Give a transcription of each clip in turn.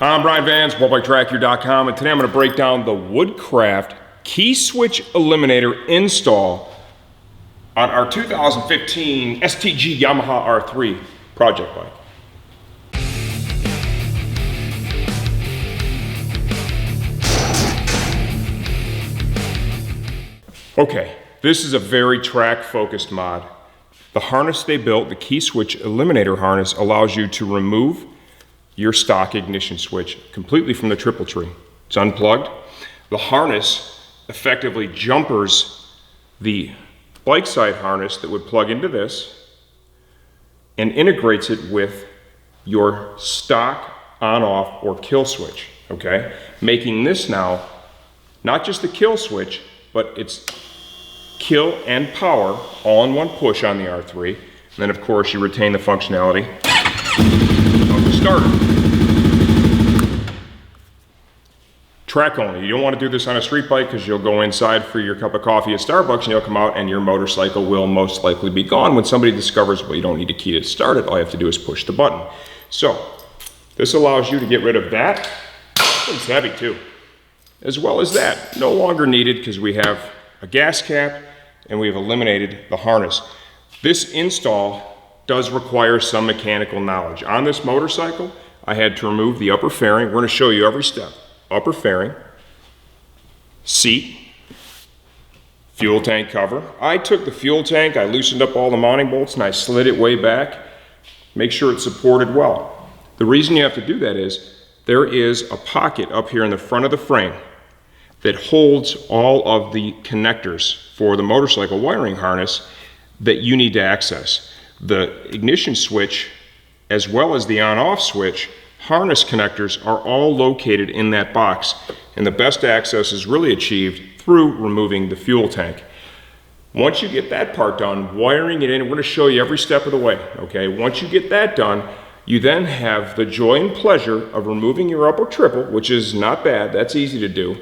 I'm Brian Van, SportbikeTrackYour.com, and today I'm going to break down the Woodcraft Key Switch Eliminator install on our 2015 STG Yamaha R3 project bike. Okay, this is a very track-focused mod. The harness they built, the Key Switch Eliminator harness, allows you to remove your stock ignition switch completely from the triple tree. It's unplugged. The harness effectively jumpers the bike side harness that would plug into this and integrates it with your stock on-off or kill switch, okay? Making this now not just the kill switch, but it's kill and power all in one push on the R3. And then of course you retain the functionality of the starter. Track only. You don't want to do this on a street bike because you'll go inside for your cup of coffee at Starbucks and you'll come out and your motorcycle will most likely be gone when somebody discovers, well, you don't need a key to start it. All you have to do is push the button. So this allows you to get rid of that. It's heavy too. As well as that. No longer needed because we have a gas cap and we have eliminated the harness. This install does require some mechanical knowledge. On this motorcycle, I had to remove the upper fairing. We're going to show you every step. Upper fairing, seat, fuel tank cover. I took the fuel tank, I loosened up all the mounting bolts and I slid it way back. Make sure it's supported well. The reason you have to do that is there is a pocket up here in the front of the frame that holds all of the connectors for the motorcycle wiring harness that you need to access. The ignition switch, as well as the on-off switch, harness connectors are all located in that box, and the best access is really achieved through removing the fuel tank. Once you get that part done, wiring it in, we're going to show you every step of the way, okay? Once you get that done, you then have the joy and pleasure of removing your upper triple, which is not bad, that's easy to do,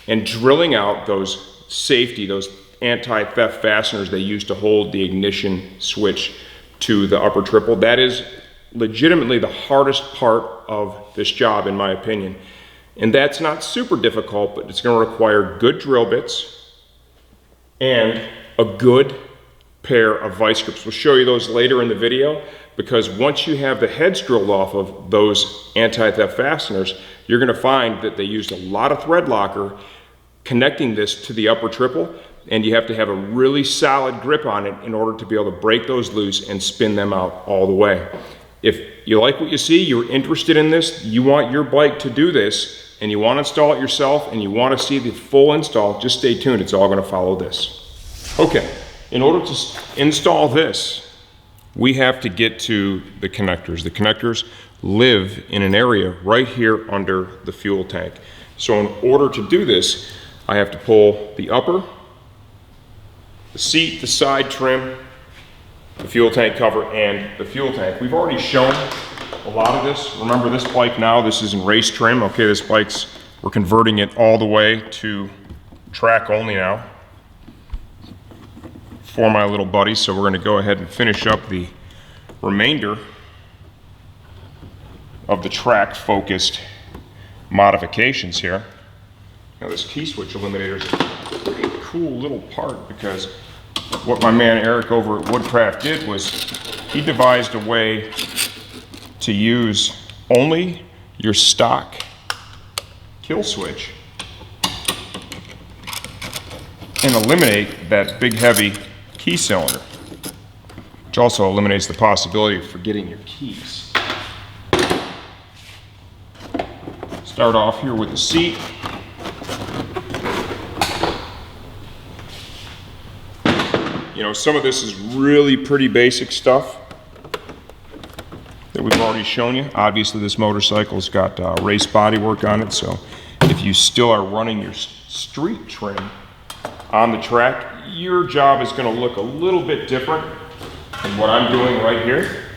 and drilling out those safety, those anti-theft fasteners they use to hold the ignition switch to the upper triple. That is legitimately the hardest part of this job, in my opinion. And that's not super difficult, but it's going to require good drill bits and a good pair of vice grips. We'll show you those later in the video, because once you have the heads drilled off of those anti-theft fasteners, you're going to find that they used a lot of thread locker connecting this to the upper triple, and you have to have a really solid grip on it in order to be able to break those loose and spin them out all the way. If you like what you see, you're interested in this, you want your bike to do this, and you want to install it yourself, and you want to see the full install, just stay tuned. It's all going to follow this. Okay, in order to install this, we have to get to the connectors. The connectors live in an area right here under the fuel tank. So in order to do this, I have to pull the upper, the seat, the side trim, the fuel tank cover, and the fuel tank. We've already shown a lot of this. Remember, this bike now, this is in race trim. Okay, this bike's, we're converting it all the way to track only now for my little buddy. So we're going to go ahead and finish up the remainder of the track focused modifications here. Now this Key Switch Eliminator is a pretty cool little part, because what my man Eric over at Woodcraft did was he devised a way to use only your stock kill switch and eliminate that big heavy key cylinder, which also eliminates the possibility of forgetting your keys. Start off here with the seat. You know, some of this is really pretty basic stuff that we've already shown you. Obviously, this motorcycle's got race bodywork on it, so if you still are running your street trim on the track, your job is going to look a little bit different than what I'm doing right here.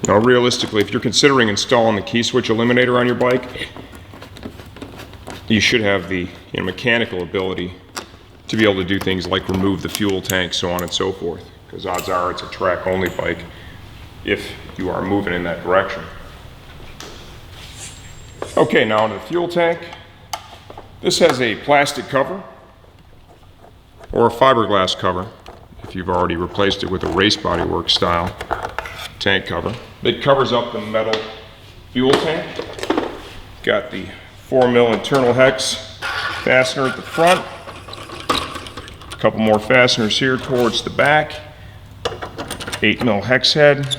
Now realistically, if you're considering installing the Key Switch Eliminator on your bike, you should have the mechanical ability to be able to do things like remove the fuel tank, so on and so forth, because odds are it's a track-only bike if you are moving in that direction. Okay, now onto the fuel tank. This has a plastic cover or a fiberglass cover if you've already replaced it with a race bodywork style tank cover. It covers up the metal fuel tank. Got the 4mm internal hex fastener at the front. A couple more fasteners here towards the back. 8mm hex head.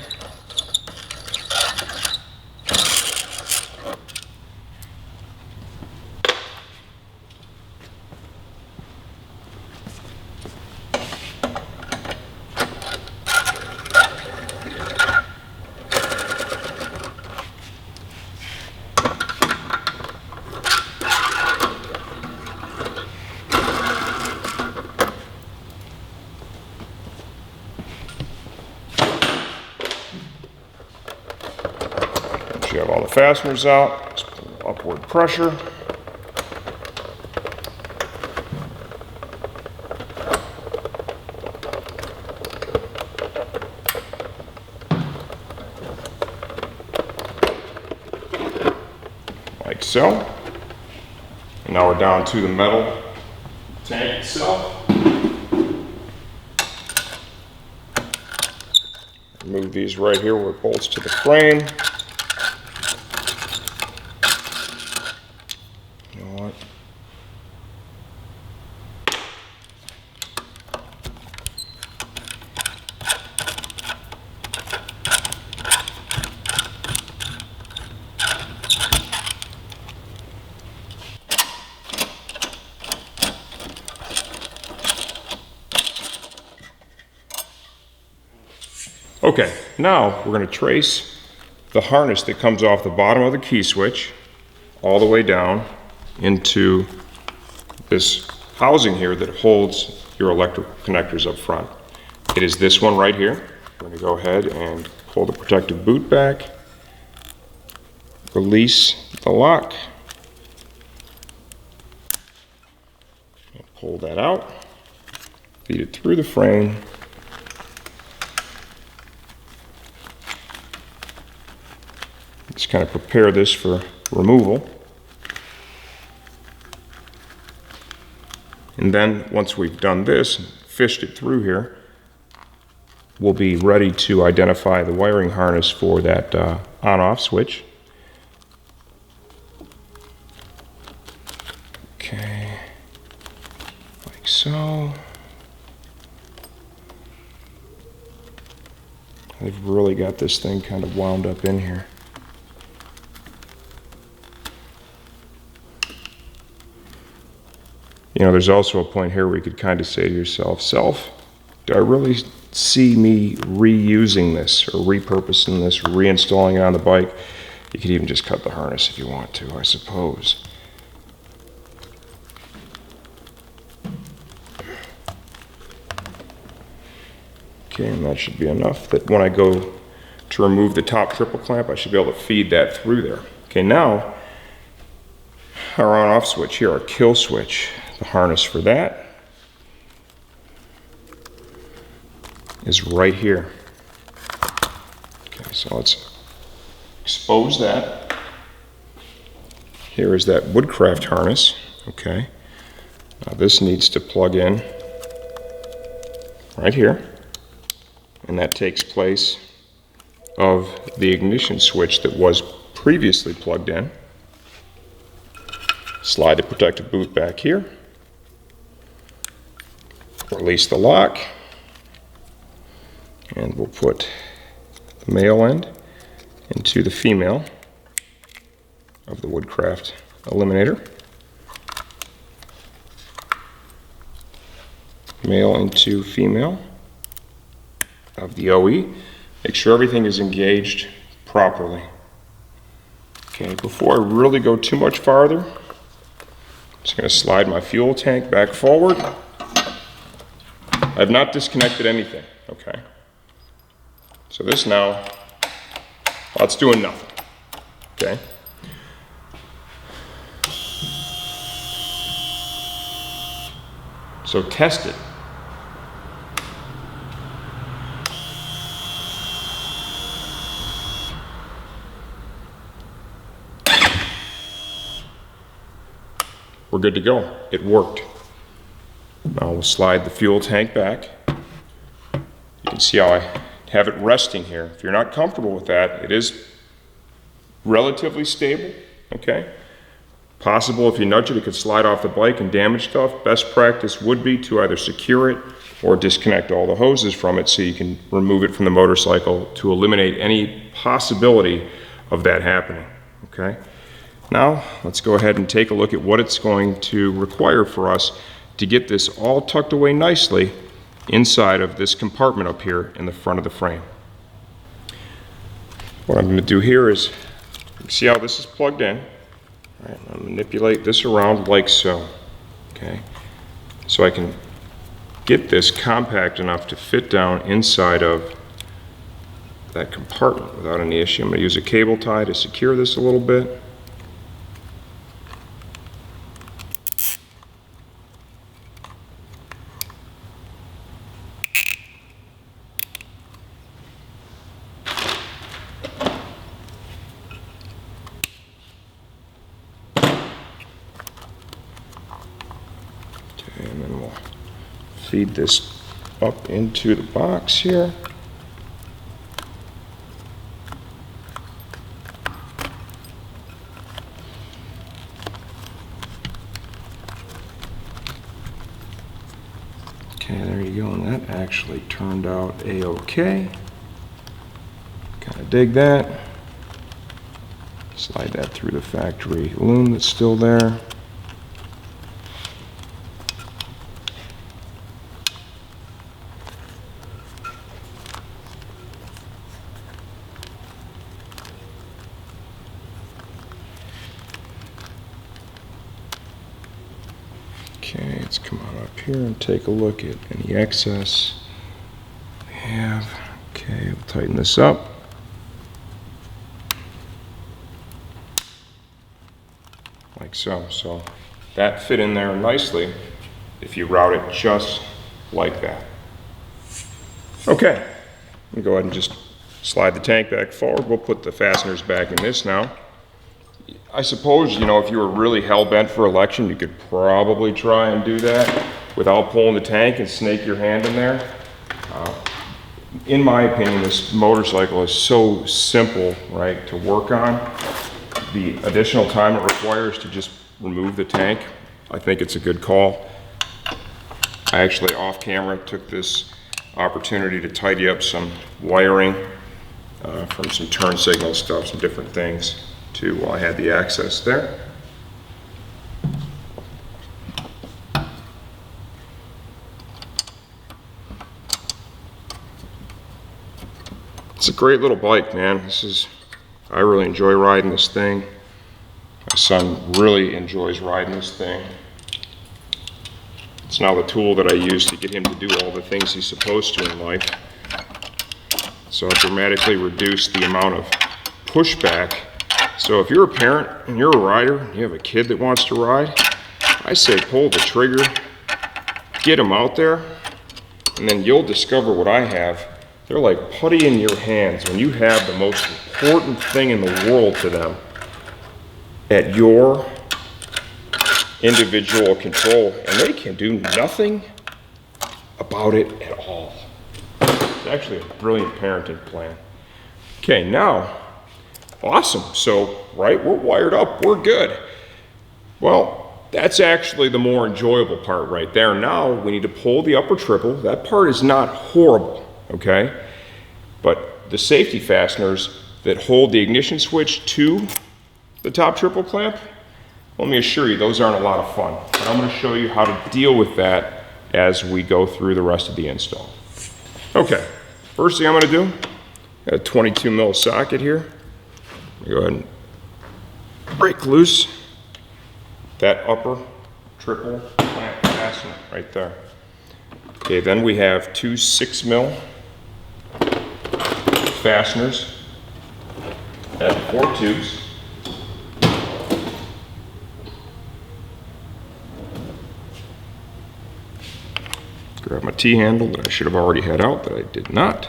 You have all the fasteners out, just pull upward pressure. Like so. And now we're down to the metal tank itself. Remove these right here where it bolts to the frame. Okay, now we're going to trace the harness that comes off the bottom of the key switch all the way down into this housing here that holds your electrical connectors up front. It is this one right here. I'm going to go ahead and pull the protective boot back, release the lock, pull that out, feed it through the frame, just kind of prepare this for removal. And then once we've done this, fished it through here, we'll be ready to identify the wiring harness for that on-off switch. Okay, like so. They've really got this thing kind of wound up in here. You know, there's also a point here where you could kind of say to yourself, do I really see me reusing this or repurposing this, or reinstalling it on the bike? You could even just cut the harness if you want to, I suppose. Okay, and that should be enough that when I go to remove the top triple clamp, I should be able to feed that through there. Okay, now our on-off switch here, our kill switch. The harness for that is right here. Okay, so let's expose that. Here is that Woodcraft harness. Okay, now this needs to plug in right here, and that takes place of the ignition switch that was previously plugged in. Slide the protective boot back here. Release the lock, and we'll put the male end into the female of the Woodcraft Eliminator. Male into female of the OE. Make sure everything is engaged properly. Okay, before I really go too much farther, I'm just going to slide my fuel tank back forward. I've not disconnected anything, okay? So this now while it's doing nothing, okay? So test it. We're good to go. It worked. Now we'll slide the fuel tank back. You can see how I have it resting here. If you're not comfortable with that, it is relatively stable, okay? Possible if you nudge it, it could slide off the bike and damage stuff. Best practice would be to either secure it or disconnect all the hoses from it so you can remove it from the motorcycle to eliminate any possibility of that happening, okay? Now, let's go ahead and take a look at what it's going to require for us to get this all tucked away nicely inside of this compartment up here in the front of the frame. What I'm going to do here is, see how this is plugged in? All right, I'll manipulate this around like so, okay? So I can get this compact enough to fit down inside of that compartment without any issue. I'm going to use a cable tie to secure this a little bit. And then we'll feed this up into the box here. Okay, there you go, and that actually turned out a-okay. Kind of dig that. Slide that through the factory loom that's still there. Okay, let's come on up here and take a look at any excess we have. Okay, we'll tighten this up. Like so. So that fit in there nicely if you route it just like that. Okay, we'll go ahead and just slide the tank back forward. We'll put the fasteners back in this now. I suppose, you know, if you were really hell-bent for election, you could probably try and do that without pulling the tank and snake your hand in there. In my opinion, this motorcycle is so simple, right, to work on. The additional time it requires to just remove the tank, I think it's a good call. I actually, off camera, took this opportunity to tidy up some wiring from some turn signal stuff, some different things, too, while I had the access there. It's a great little bike, man. I really enjoy riding this thing. My son really enjoys riding this thing. It's now the tool that I use to get him to do all the things he's supposed to in life. So I've dramatically reduced the amount of pushback. So if you're a parent and you're a rider and you have a kid that wants to ride, I say pull the trigger, get them out there, and then you'll discover what I have. They're like putty in your hands when you have the most important thing in the world to them at your individual control, and they can do nothing about it at all. It's actually a brilliant parenting plan. Okay, now, awesome. So, right, we're wired up, we're good. Well, that's actually the more enjoyable part right there. Now, we need to pull the upper triple. That part is not horrible, okay? But the safety fasteners that hold the ignition switch to the top triple clamp, let me assure you, those aren't a lot of fun. But I'm going to show you how to deal with that as we go through the rest of the install. Okay, first thing I'm going to do, got a 22 mil socket here. Go ahead and break loose that upper triple clamp fastener right there. Okay, then we have two 6 mil fasteners Add 4 tubes. Grab my T-handle that I should have already had out that I did not.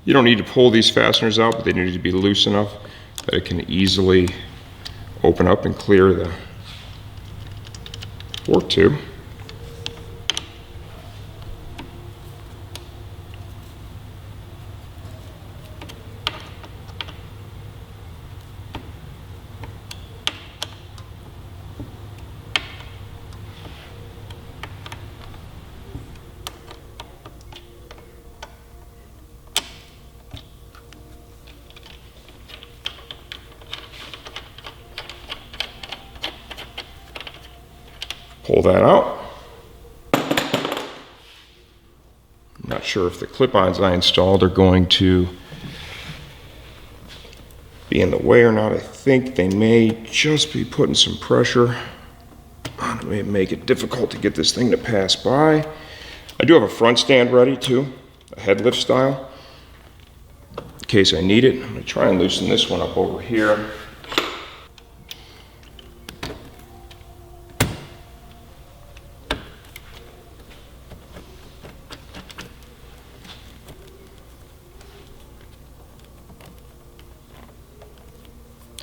You don't need to pull these fasteners out, but they need to be loose enough that it can easily open up and clear the fork tube. Pull that out. I'm not sure if the clip-ons I installed are going to be in the way or not. I think they may just be putting some pressure on it. May make it difficult to get this thing to pass by. I do have a front stand ready too, a head lift style, in case I need it. I'm going to try and loosen this one up over here.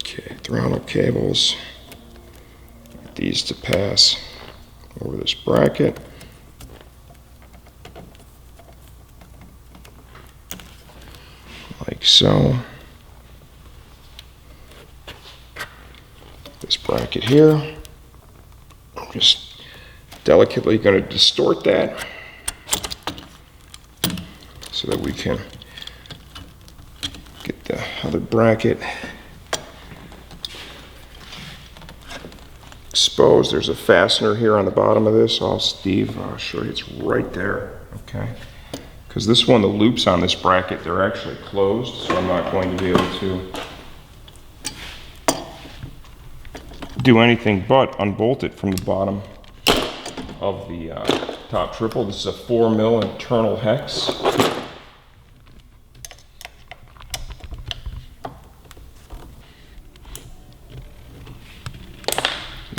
Okay, throttle cables, get these to pass over this bracket. Like so. This bracket here, I'm just delicately going to distort that so that we can get the other bracket exposed. There's a fastener here on the bottom of this. I'll show you, it's right there, okay? Because this one, the loops on this bracket, they're actually closed, so I'm not going to be able to do anything but unbolt it from the bottom of the top triple. This is a 4mm internal hex.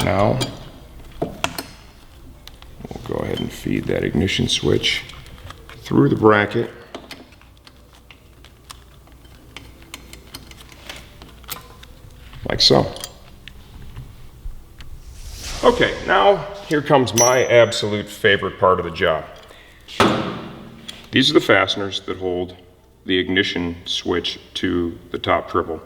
Now, we'll go ahead and feed that ignition switch through the bracket. Like so. Okay, now here comes my absolute favorite part of the job. These are the fasteners that hold the ignition switch to the top triple.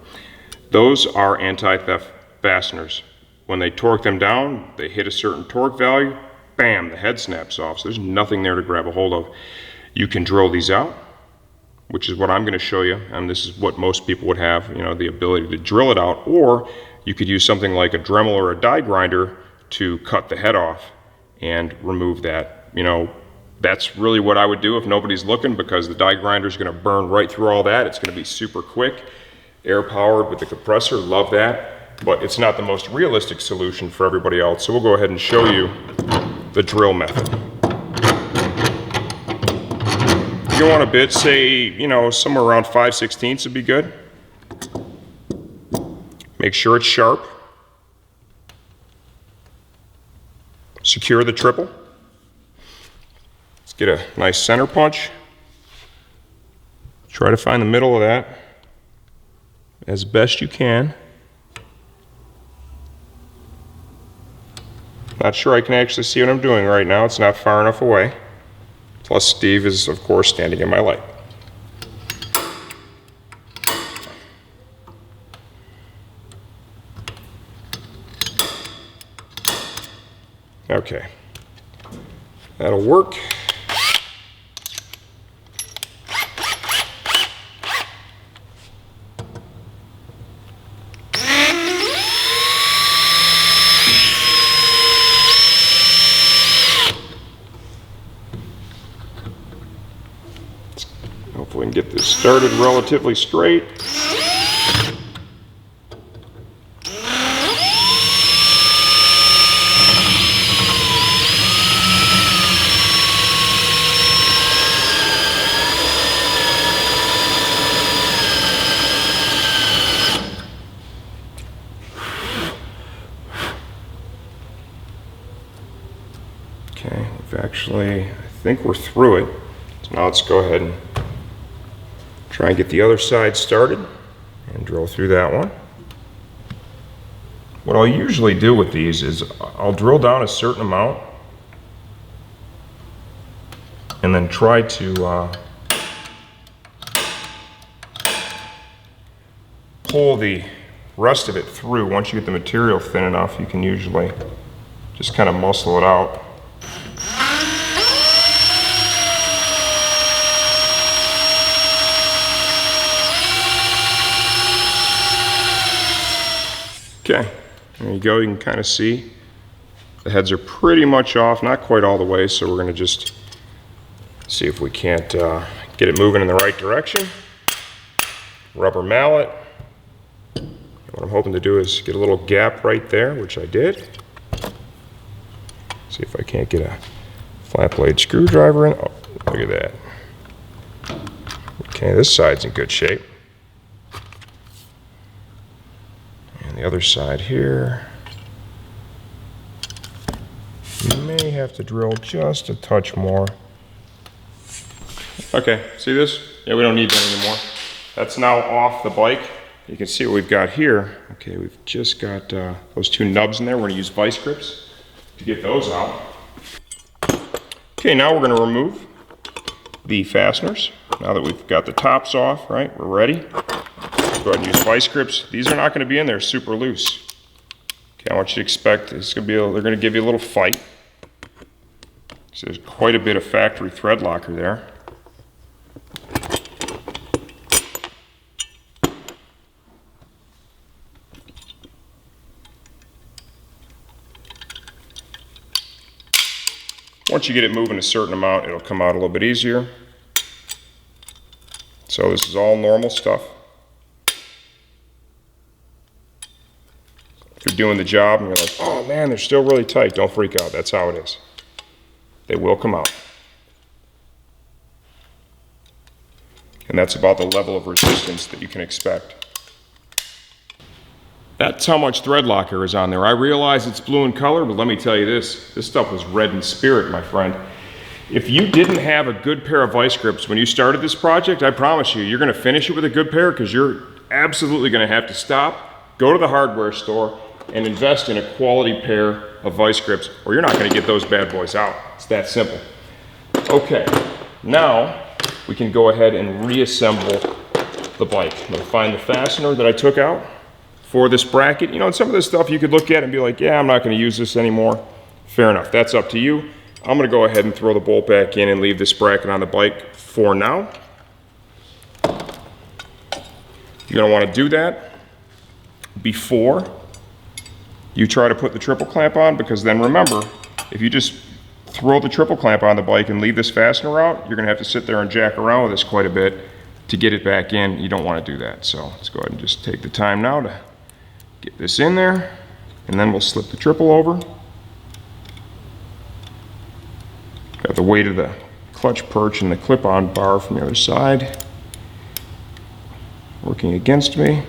Those are anti-theft fasteners. When they torque them down, they hit a certain torque value, bam, the head snaps off. So there's nothing there to grab a hold of. You can drill these out, which is what I'm going to show you, and this is what most people would have, you know, the ability to drill it out, or you could use something like a Dremel or a die grinder to cut the head off and remove that. You know, that's really what I would do if nobody's looking, because the die grinder is going to burn right through all that. It's going to be super quick, air powered with the compressor, love that, but it's not the most realistic solution for everybody else. So we'll go ahead and show you the drill method. You want a bit, say, you know, somewhere around 5/16 would be good. Make sure it's sharp. Secure the triple. Let's get a nice center punch. Try to find the middle of that as best you can. Not sure I can actually see what I'm doing right now. It's not far enough away. Plus Steve is, of course, standing in my light. Okay, that'll work. Hopefully we can get this started relatively straight. I think we're through it. So now let's go ahead and try and get the other side started and drill through that one. What I'll usually do with these is I'll drill down a certain amount and then try to pull the rest of it through. Once you get the material thin enough, you can usually just kind of muscle it out. Okay, there you go. You can kind of see the heads are pretty much off, not quite all the way, so we're going to just see if we can't get it moving in the right direction. Rubber mallet. What I'm hoping to do is get a little gap right there, which I did. See if I can't get a flat blade screwdriver in. Oh, look at that. Okay, this side's in good shape. And the other side here, you may have to drill just a touch more. Okay, see this? Yeah, we don't need that anymore. That's now off the bike. You can see what we've got here. Okay, we've just got those two nubs in there. We're going to use vice grips to get those out. Okay, now we're going to remove the fasteners. Now that we've got the tops off, right, we're ready. Let's go ahead and use vice grips. These are not going to be in there super loose. Okay, I want you to expect it's going to be they're going to give you a little fight. So there's quite a bit of factory thread locker there. Once you get it moving a certain amount, it'll come out a little bit easier. So this is all normal stuff. If you're doing the job and you're like, oh man, they're still really tight, don't freak out. That's how it is. They will come out. And that's about the level of resistance that you can expect. That's how much thread locker is on there. I realize it's blue in color, but let me tell you this stuff was red in spirit, my friend. If you didn't have a good pair of vice grips when you started this project, I promise you, you're gonna finish it with a good pair because you're absolutely gonna have to stop, go to the hardware store, and invest in a quality pair of vice grips, or you're not gonna get those bad boys out. It's that simple. Okay, now we can go ahead and reassemble the bike. I'm gonna find the fastener that I took out for this bracket. You know, and some of this stuff you could look at and be like, yeah, I'm not going to use this anymore. Fair enough, that's up to you. I'm going to go ahead and throw the bolt back in and leave this bracket on the bike for now. You're going to want to do that before you try to put the triple clamp on, because then remember, if you just throw the triple clamp on the bike and leave this fastener out, you're going to have to sit there and jack around with this quite a bit to get it back in. You don't want to do that. So let's go ahead and just take the time now to get this in there, and then we'll slip the triple over. Got the weight of the clutch perch and the clip-on bar from the other side working against me.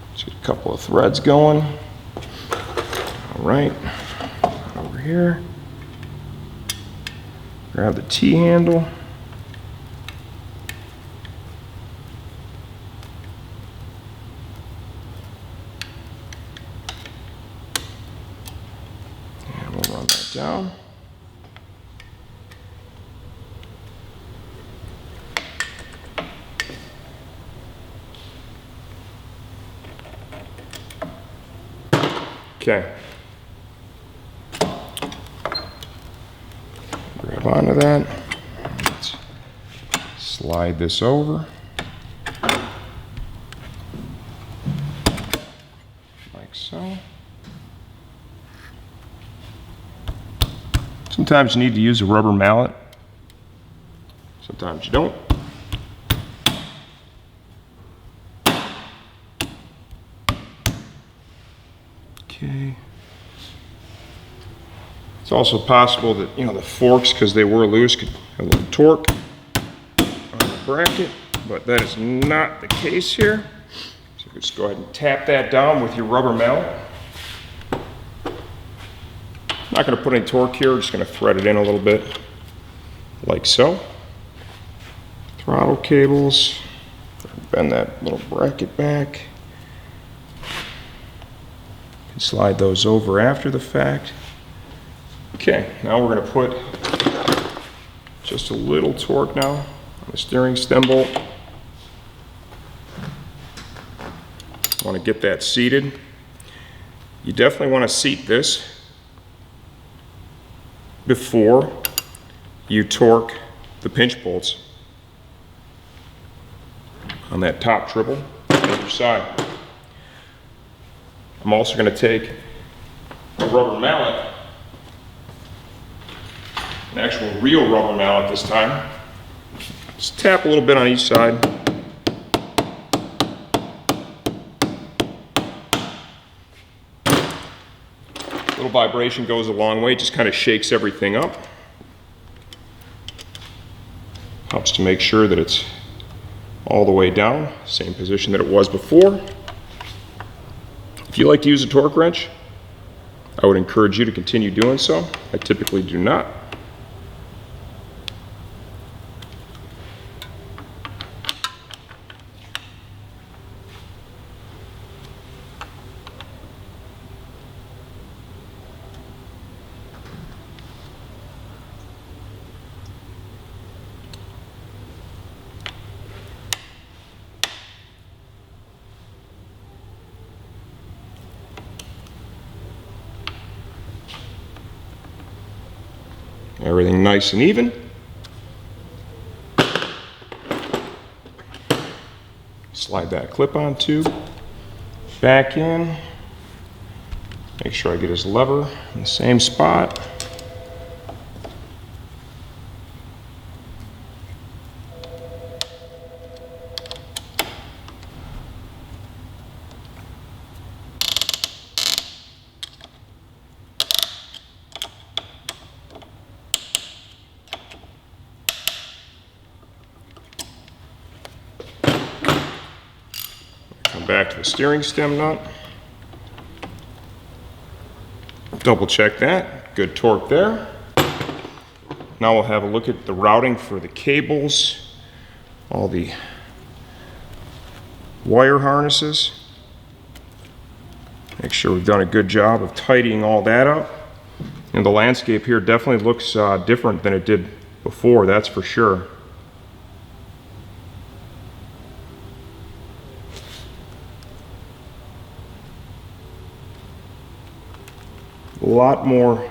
Let's get a couple of threads going. All right, over here. Grab the T-handle. And we'll run that down. Okay. Grab onto that. Let's slide this over. Like so. Sometimes you need to use a rubber mallet. Sometimes you don't. Okay. It's also possible that, you know, the forks, because they were loose, could have a little torque on the bracket, but that is not the case here. So just go ahead and tap that down with your rubber mallet. Not going to put any torque here, just going to thread it in a little bit, like so. Throttle cables, bend that little bracket back. Can slide those over after the fact. Okay, now we're going to put just a little torque now on the steering stem bolt. Want to get that seated. You definitely want to seat this before you torque the pinch bolts on that top triple on either side. I'm also going to take a rubber mallet, an actual real rubber mallet this time. Just tap a little bit on each side. A little vibration goes a long way, just kind of shakes everything up. Helps to make sure that it's all the way down, same position that it was before. If you like to use a torque wrench, I would encourage you to continue doing so. I typically do not. Everything nice and even. Slide that clip-on tube back in. Make sure I get his lever in the same spot. Back to the steering stem nut. Double check that. Good torque there. Now we'll have a look at the routing for the cables, all the wire harnesses. Make sure we've done a good job of tidying all that up. And the landscape here definitely looks different than it did before, that's for sure. A lot more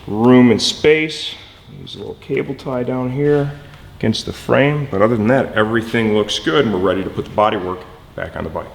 room and space. There's a little cable tie down here against the frame, but other than that, everything looks good and we're ready to put the bodywork back on the bike.